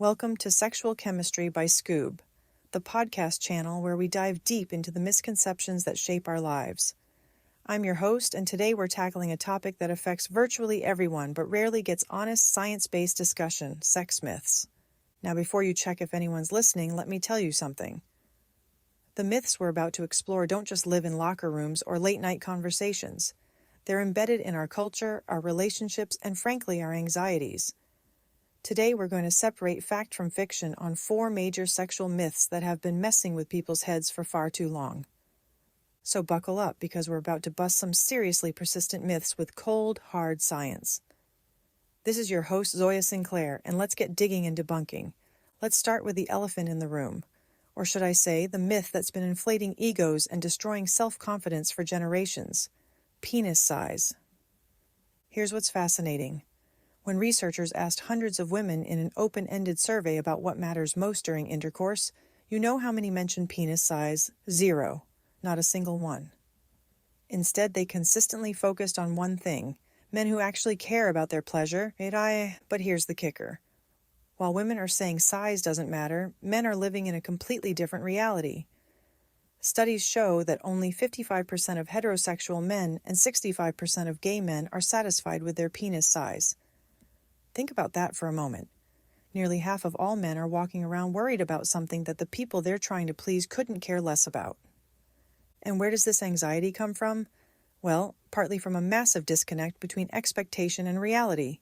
Welcome to Sexual Chemistry by Skoob, the podcast channel where we dive deep into the misconceptions that shape our lives. I'm your host, and today we're tackling a topic that affects virtually everyone but rarely gets honest science-based discussion: sex myths. Now, before you check if anyone's listening, let me tell you something. The myths we're about to explore don't just live in locker rooms or late-night conversations. They're embedded in our culture, our relationships, and frankly, our anxieties. Today, we're going to separate fact from fiction on 4 major sexual myths that have been messing with people's heads for far too long. So buckle up, because we're about to bust some seriously persistent myths with cold, hard science. This is your host, Zoya Sinclair, and let's get digging and debunking. Let's start with the elephant in the room, or should I say, the myth that's been inflating egos and destroying self-confidence for generations: penis size. Here's what's fascinating. When researchers asked hundreds of women in an open-ended survey about what matters most during intercourse, you know how many mentioned penis size? 0. Not a single one. Instead, they consistently focused on one thing: men who actually care about their pleasure. But here's the kicker. While women are saying size doesn't matter, men are living in a completely different reality. Studies show that only 55% of heterosexual men and 65% of gay men are satisfied with their penis size. Think about that for a moment. Nearly half of all men are walking around worried about something that the people they're trying to please couldn't care less about. And where does this anxiety come from? Well, partly from a massive disconnect between expectation and reality.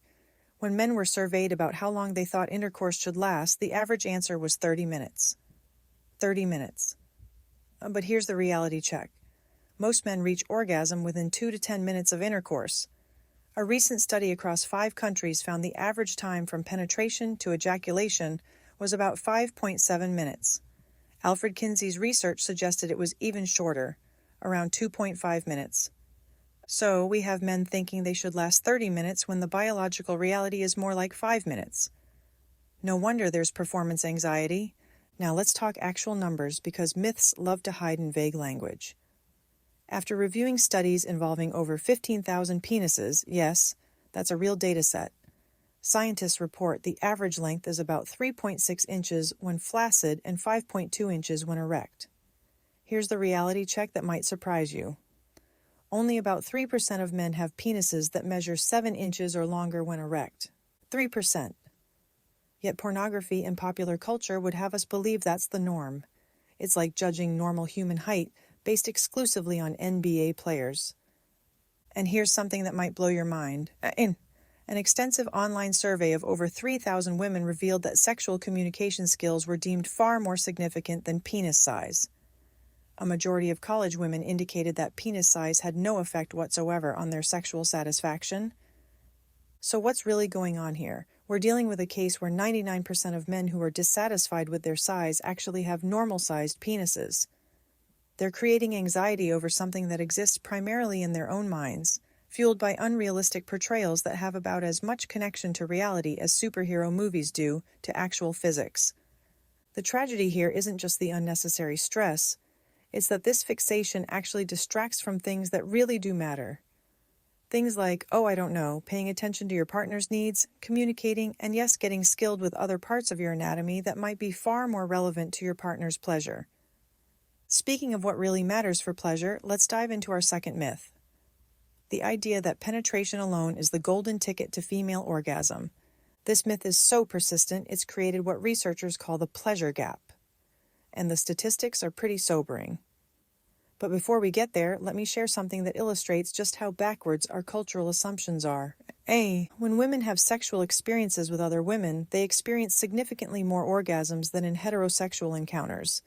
When men were surveyed about how long they thought intercourse should last, the average answer was 30 minutes. 30 minutes. But here's the reality check. Most men reach orgasm within 2 to 10 minutes of intercourse. A recent study across 5 countries found the average time from penetration to ejaculation was about 5.7 minutes. Alfred Kinsey's research suggested it was even shorter, around 2.5 minutes. So we have men thinking they should last 30 minutes when the biological reality is more like 5 minutes. No wonder there's performance anxiety. Now let's talk actual numbers, because myths love to hide in vague language. After reviewing studies involving over 15,000 penises, yes, that's a real data set, scientists report the average length is about 3.6 inches when flaccid and 5.2 inches when erect. Here's the reality check that might surprise you. Only about 3% of men have penises that measure 7 inches or longer when erect. 3%. Yet pornography and popular culture would have us believe that's the norm. It's like judging normal human height based exclusively on NBA players. And here's something that might blow your mind. An extensive online survey of over 3,000 women revealed that sexual communication skills were deemed far more significant than penis size. A majority of college women indicated that penis size had no effect whatsoever on their sexual satisfaction. So what's really going on here? We're dealing with a case where 99% of men who are dissatisfied with their size actually have normal-sized penises. They're creating anxiety over something that exists primarily in their own minds, fueled by unrealistic portrayals that have about as much connection to reality as superhero movies do to actual physics. The tragedy here isn't just the unnecessary stress, it's that this fixation actually distracts from things that really do matter. Things like, paying attention to your partner's needs, communicating, and yes, getting skilled with other parts of your anatomy that might be far more relevant to your partner's pleasure. Speaking of what really matters for pleasure, let's dive into our second myth. The idea that penetration alone is the golden ticket to female orgasm. This myth is so persistent, it's created what researchers call the pleasure gap. And the statistics are pretty sobering. But before we get there, let me share something that illustrates just how backwards our cultural assumptions are. When women have sexual experiences with other women, they experience significantly more orgasms than in heterosexual encounters.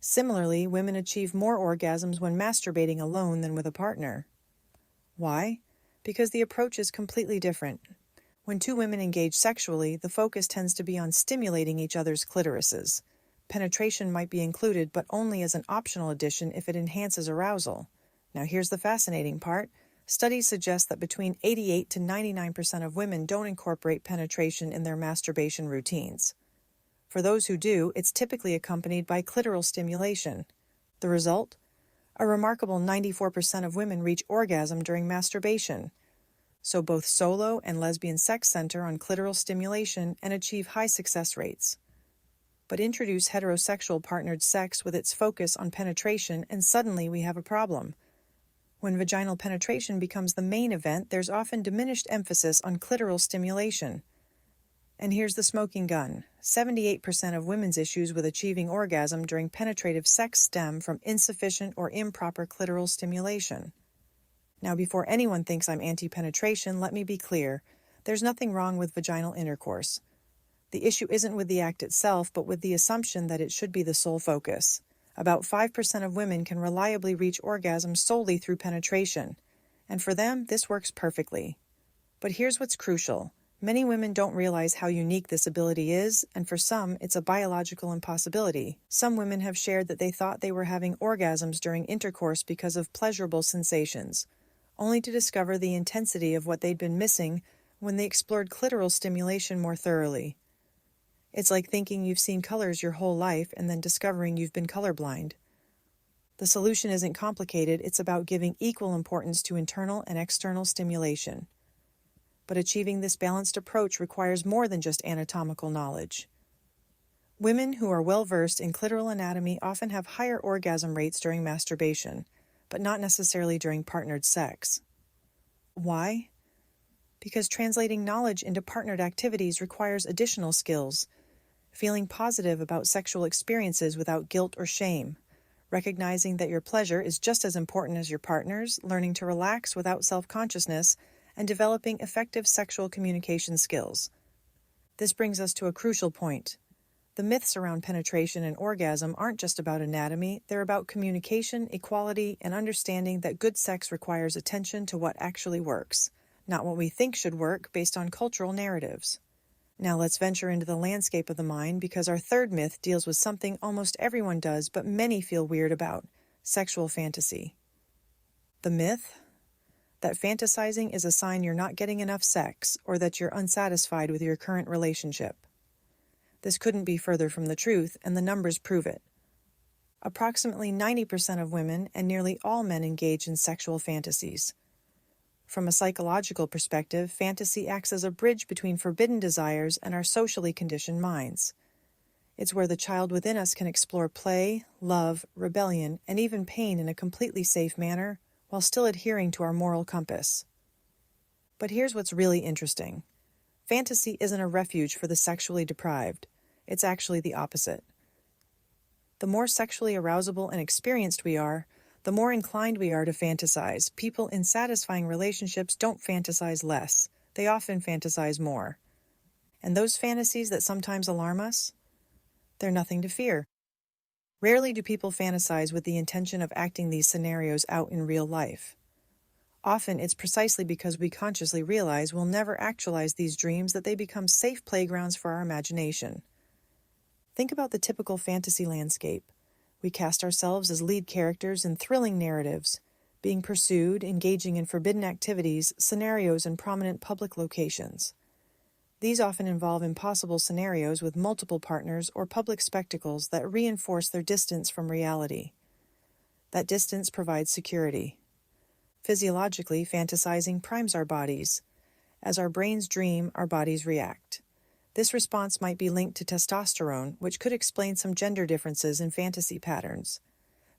Similarly, women achieve more orgasms when masturbating alone than with a partner. Why? Because the approach is completely different. When 2 women engage sexually, the focus tends to be on stimulating each other's clitorises. Penetration might be included, but only as an optional addition if it enhances arousal. Now here's the fascinating part. Studies suggest that between 88 to 99% of women don't incorporate penetration in their masturbation routines. For those who do, it's typically accompanied by clitoral stimulation. The result? A remarkable 94% of women reach orgasm during masturbation. So both solo and lesbian sex center on clitoral stimulation and achieve high success rates. But introduce heterosexual partnered sex with its focus on penetration, and suddenly we have a problem. When vaginal penetration becomes the main event, there's often diminished emphasis on clitoral stimulation. And here's the smoking gun. 78% of women's issues with achieving orgasm during penetrative sex stem from insufficient or improper clitoral stimulation. Now, before anyone thinks I'm anti-penetration, let me be clear. There's nothing wrong with vaginal intercourse. The issue isn't with the act itself, but with the assumption that it should be the sole focus. About 5% of women can reliably reach orgasm solely through penetration, and for them, this works perfectly. But here's what's crucial. Many women don't realize how unique this ability is, and for some, it's a biological impossibility. Some women have shared that they thought they were having orgasms during intercourse because of pleasurable sensations, only to discover the intensity of what they'd been missing when they explored clitoral stimulation more thoroughly. It's like thinking you've seen colors your whole life and then discovering you've been colorblind. The solution isn't complicated, it's about giving equal importance to internal and external stimulation. But achieving this balanced approach requires more than just anatomical knowledge. Women who are well-versed in clitoral anatomy often have higher orgasm rates during masturbation, but not necessarily during partnered sex. Why? Because translating knowledge into partnered activities requires additional skills. Feeling positive about sexual experiences without guilt or shame, recognizing that your pleasure is just as important as your partner's, learning to relax without self-consciousness, and developing effective sexual communication skills. This brings us to a crucial point. The myths around penetration and orgasm aren't just about anatomy, they're about communication, equality, and understanding that good sex requires attention to what actually works, not what we think should work based on cultural narratives. Now let's venture into the landscape of the mind, because our third myth deals with something almost everyone does but many feel weird about: sexual fantasy. The myth? That fantasizing is a sign you're not getting enough sex or that you're unsatisfied with your current relationship. This couldn't be further from the truth, and the numbers prove it. Approximately 90% of women and nearly all men engage in sexual fantasies. From a psychological perspective, fantasy acts as a bridge between forbidden desires and our socially conditioned minds. It's where the child within us can explore play, love, rebellion, and even pain in a completely safe manner, while still adhering to our moral compass. But here's what's really interesting. Fantasy isn't a refuge for the sexually deprived. It's actually the opposite. The more sexually arousable and experienced we are, the more inclined we are to fantasize. People in satisfying relationships don't fantasize less. They often fantasize more. And those fantasies that sometimes alarm us? They're nothing to fear. Rarely do people fantasize with the intention of acting these scenarios out in real life. Often it's precisely because we consciously realize we'll never actualize these dreams that they become safe playgrounds for our imagination. Think about the typical fantasy landscape. We cast ourselves as lead characters in thrilling narratives, being pursued, engaging in forbidden activities, scenarios in prominent public locations. These often involve impossible scenarios with multiple partners or public spectacles that reinforce their distance from reality. That distance provides security. Physiologically, fantasizing primes our bodies. As our brains dream, our bodies react. This response might be linked to testosterone, which could explain some gender differences in fantasy patterns.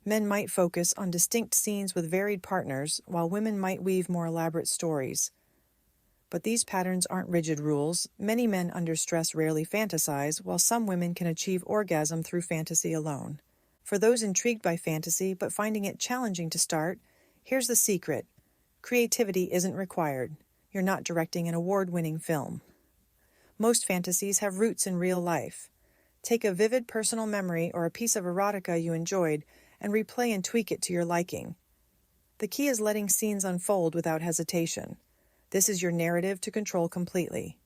Men might focus on distinct scenes with varied partners, while women might weave more elaborate stories. But these patterns aren't rigid rules. Many men under stress rarely fantasize, while some women can achieve orgasm through fantasy alone. For those intrigued by fantasy but finding it challenging to start, here's the secret. Creativity isn't required. You're not directing an award-winning film. Most fantasies have roots in real life. Take a vivid personal memory or a piece of erotica you enjoyed and replay and tweak it to your liking. The key is letting scenes unfold without hesitation. This is your narrative to control completely.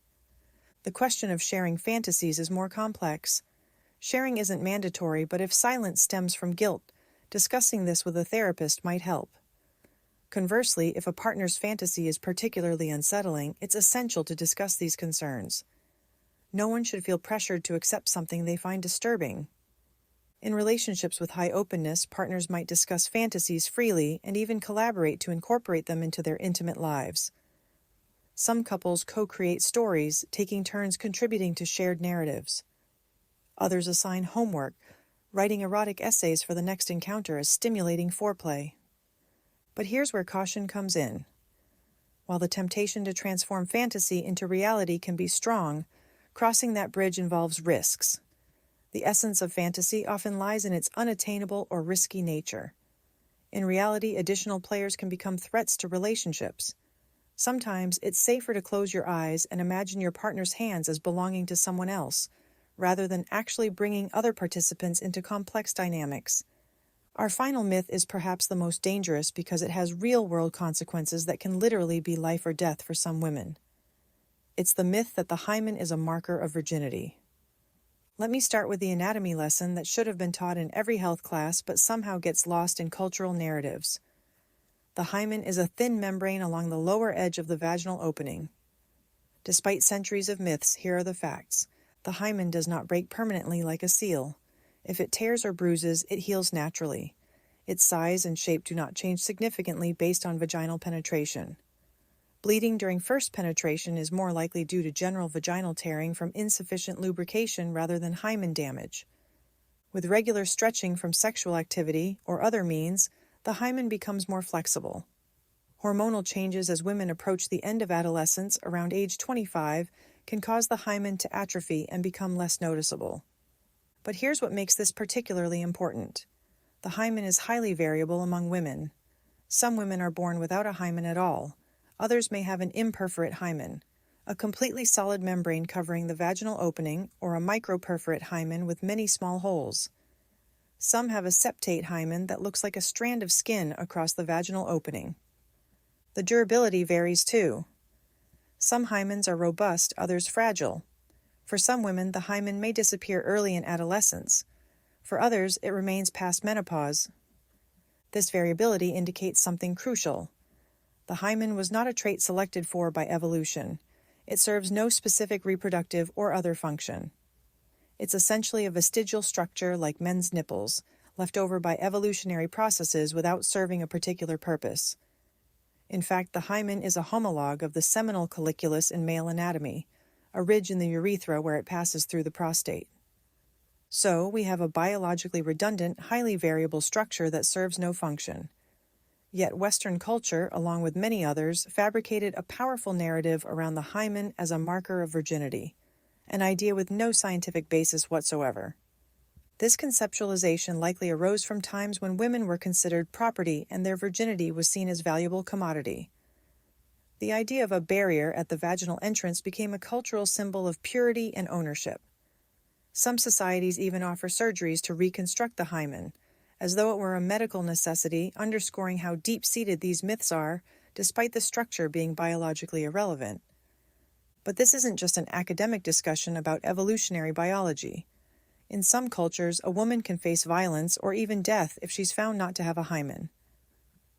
The question of sharing fantasies is more complex. Sharing isn't mandatory, but if silence stems from guilt, discussing this with a therapist might help. Conversely, if a partner's fantasy is particularly unsettling, it's essential to discuss these concerns. No one should feel pressured to accept something they find disturbing. In relationships with high openness, partners might discuss fantasies freely and even collaborate to incorporate them into their intimate lives. Some couples co-create stories, taking turns contributing to shared narratives. Others assign homework, writing erotic essays for the next encounter as stimulating foreplay. But here's where caution comes in. While the temptation to transform fantasy into reality can be strong, crossing that bridge involves risks. The essence of fantasy often lies in its unattainable or risky nature. In reality, additional players can become threats to relationships. Sometimes it's safer to close your eyes and imagine your partner's hands as belonging to someone else, rather than actually bringing other participants into complex dynamics. Our final myth is perhaps the most dangerous because it has real-world consequences that can literally be life or death for some women. It's the myth that the hymen is a marker of virginity. Let me start with the anatomy lesson that should have been taught in every health class but somehow gets lost in cultural narratives. The hymen is a thin membrane along the lower edge of the vaginal opening. Despite centuries of myths, here are the facts. The hymen does not break permanently like a seal. If it tears or bruises, it heals naturally. Its size and shape do not change significantly based on vaginal penetration. Bleeding during first penetration is more likely due to general vaginal tearing from insufficient lubrication rather than hymen damage. With regular stretching from sexual activity or other means, the hymen becomes more flexible. Hormonal changes as women approach the end of adolescence around age 25 can cause the hymen to atrophy and become less noticeable. But here's what makes this particularly important. The hymen is highly variable among women. Some women are born without a hymen at all. Others may have an imperforate hymen, a completely solid membrane covering the vaginal opening, or a microperforate hymen with many small holes. Some have a septate hymen that looks like a strand of skin across the vaginal opening. The durability varies too. Some hymens are robust, others fragile. For some women, the hymen may disappear early in adolescence. For others, it remains past menopause. This variability indicates something crucial. The hymen was not a trait selected for by evolution. It serves no specific reproductive or other function. It's essentially a vestigial structure like men's nipples, left over by evolutionary processes without serving a particular purpose. In fact, the hymen is a homologue of the seminal colliculus in male anatomy, a ridge in the urethra where it passes through the prostate. So, we have a biologically redundant, highly variable structure that serves no function. Yet Western culture, along with many others, fabricated a powerful narrative around the hymen as a marker of virginity, an idea with no scientific basis whatsoever. This conceptualization likely arose from times when women were considered property and their virginity was seen as valuable commodity. The idea of a barrier at the vaginal entrance became a cultural symbol of purity and ownership. Some societies even offer surgeries to reconstruct the hymen, as though it were a medical necessity, underscoring how deep-seated these myths are, despite the structure being biologically irrelevant. But this isn't just an academic discussion about evolutionary biology. In some cultures, a woman can face violence or even death if she's found not to have a hymen.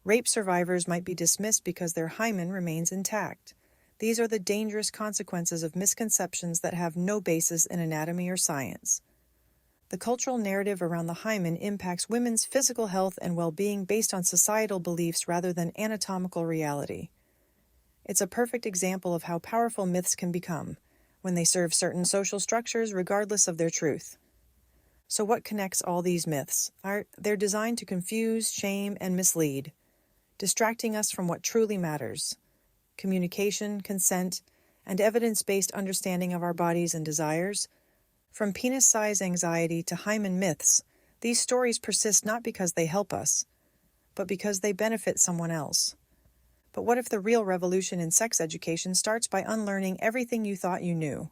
Rape survivors might be dismissed because their hymen remains intact. These are the dangerous consequences of misconceptions that have no basis in anatomy or science. The cultural narrative around the hymen impacts women's physical health and well-being based on societal beliefs rather than anatomical reality. It's a perfect example of how powerful myths can become, when they serve certain social structures regardless of their truth. So what connects all these myths? They're designed to confuse, shame, and mislead, distracting us from what truly matters: communication, consent, and evidence-based understanding of our bodies and desires. From penis size anxiety to hymen myths, these stories persist not because they help us, but because they benefit someone else. But what if the real revolution in sex education starts by unlearning everything you thought you knew?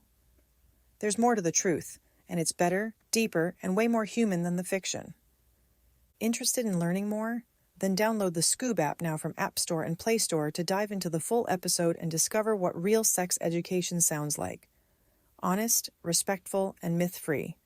There's more to the truth, and it's better, deeper, and way more human than the fiction. Interested in learning more? Then download the Skoob app now from App Store and Play Store to dive into the full episode and discover what real sex education sounds like. Honest, respectful, and myth-free.